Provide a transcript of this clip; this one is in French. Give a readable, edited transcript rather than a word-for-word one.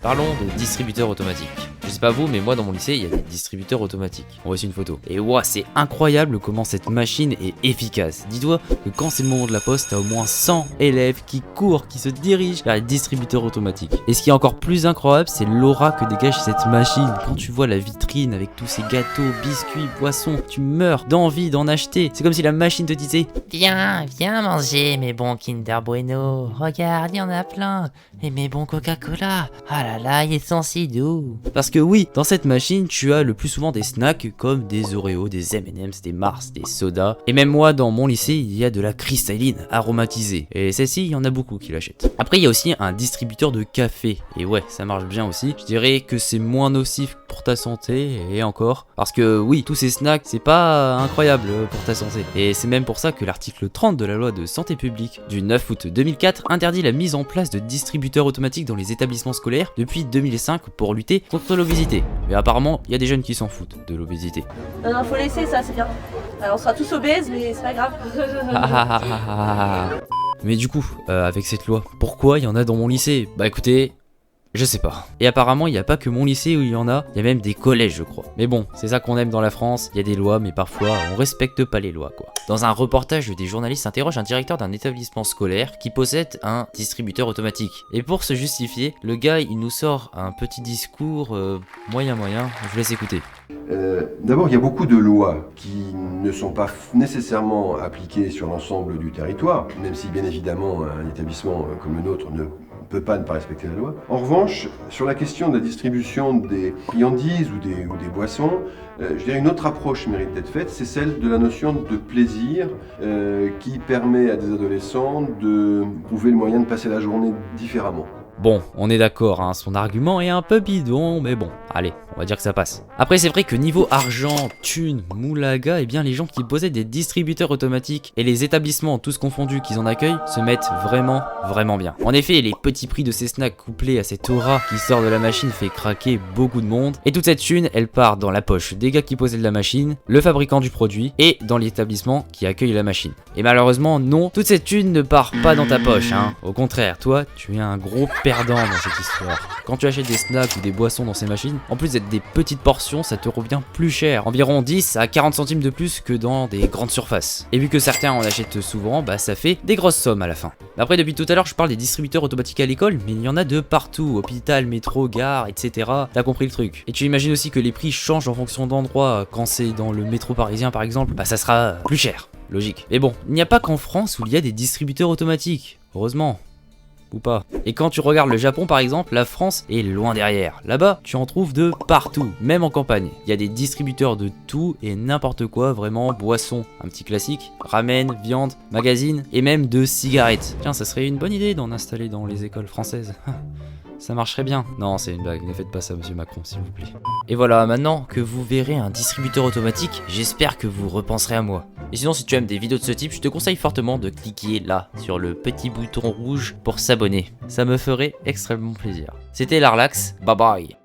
Parlons de distributeurs automatiques. Je sais pas vous, mais moi dans mon lycée, il y a des distributeurs automatiques. On voit une photo. Et ouah, c'est incroyable comment cette machine est efficace. Dis-toi que quand c'est le moment de la poste, t'as au moins 100 élèves qui courent, qui se dirigent vers les distributeurs automatiques. Et ce qui est encore plus incroyable, c'est l'aura que dégage cette machine. Quand tu vois la vitrine avec tous ces gâteaux, biscuits, boissons, tu meurs d'envie d'en acheter. C'est comme si la machine te disait: Viens manger mes bons Kinder Bueno. Regarde, il y en a plein. Et mes bons Coca-Cola. Ah là là, ils sont si doux. Parce que oui, dans cette machine, tu as le plus souvent des snacks comme des Oreos, des M&M's, des Mars, des sodas. Et même moi, dans mon lycée, il y a de la cristalline aromatisée. Et celle-ci, il y en a beaucoup qui l'achètent. Après, il y a aussi un distributeur de café. Et ouais, ça marche bien aussi. Je dirais que c'est moins nocif pour ta santé, et encore. Parce que oui, tous ces snacks, c'est pas incroyable pour ta santé. Et c'est même pour ça que l'article 30 de la loi de santé publique du 9 août 2004 interdit la mise en place de distributeurs automatiques dans les établissements scolaires depuis 2005 pour lutter contre l'obésité. Mais apparemment, il y a des jeunes qui s'en foutent de l'obésité. Non, faut laisser ça, c'est bien. Alors, on sera tous obèses, mais c'est pas grave. Mais du coup, avec cette loi, pourquoi il y en a dans mon lycée? Bah écoutez, je sais pas. Et apparemment, il n'y a pas que mon lycée où il y en a, il y a même des collèges, je crois. Mais bon, c'est ça qu'on aime dans la France, il y a des lois, mais parfois, on respecte pas les lois, quoi. Dans un reportage, des journalistes interrogent un directeur d'un établissement scolaire qui possède un distributeur automatique. Et pour se justifier, le gars, il nous sort un petit discours moyen, je vous laisse écouter. D'abord, il y a beaucoup de lois qui ne sont pas nécessairement appliquées sur l'ensemble du territoire, même si bien évidemment un établissement comme le nôtre ne peut pas ne pas respecter la loi. En revanche, sur la question de la distribution des friandises ou des boissons, je dirais une autre approche mérite d'être faite, c'est celle de la notion de plaisir qui permet à des adolescents de trouver le moyen de passer la journée différemment. Bon, on est d'accord, hein, son argument est un peu bidon, mais bon, allez, on va dire que ça passe. Après, c'est vrai que niveau argent, thunes, moulaga, eh bien les gens qui possèdent des distributeurs automatiques et les établissements tous confondus qu'ils en accueillent se mettent vraiment bien. En effet, les petits prix de ces snacks couplés à cette aura qui sort de la machine fait craquer beaucoup de monde. Et toute cette thune, elle part dans la poche des gars qui possèdent la machine, le fabricant du produit et dans l'établissement qui accueille la machine. Et malheureusement, non, toute cette thune ne part pas dans ta poche, hein. Au contraire, toi, tu es un gros perdant dans cette histoire. Quand tu achètes des snacks ou des boissons dans ces machines, en plus d'être des petites portions, ça te revient plus cher, environ 10 à 40 centimes de plus que dans des grandes surfaces. Et vu que certains en achètent souvent, bah ça fait des grosses sommes à la fin. Après, depuis tout à l'heure, je parle des distributeurs automatiques à l'école, mais il y en a de partout, hôpital, métro, gare, etc. T'as compris le truc. Et tu imagines aussi que les prix changent en fonction d'endroit. Quand c'est dans le métro parisien par exemple, bah ça sera plus cher. Logique. Mais bon, il n'y a pas qu'en France où il y a des distributeurs automatiques. Heureusement. Ou pas. Et quand tu regardes le Japon par exemple, la France est loin derrière. Là-bas, tu en trouves de partout, même en campagne. Il y a des distributeurs de tout et n'importe quoi, vraiment, boissons, un petit classique, ramen, viande, magazine et même de cigarettes. Tiens, ça serait une bonne idée d'en installer dans les écoles françaises. Ça marcherait bien. Non, c'est une blague, ne faites pas ça, monsieur Macron, s'il vous plaît. Et voilà, maintenant que vous verrez un distributeur automatique, j'espère que vous repenserez à moi. Et sinon, si tu aimes des vidéos de ce type, je te conseille fortement de cliquer là, sur le petit bouton rouge pour s'abonner. Ça me ferait extrêmement plaisir. C'était Larlax, bye bye.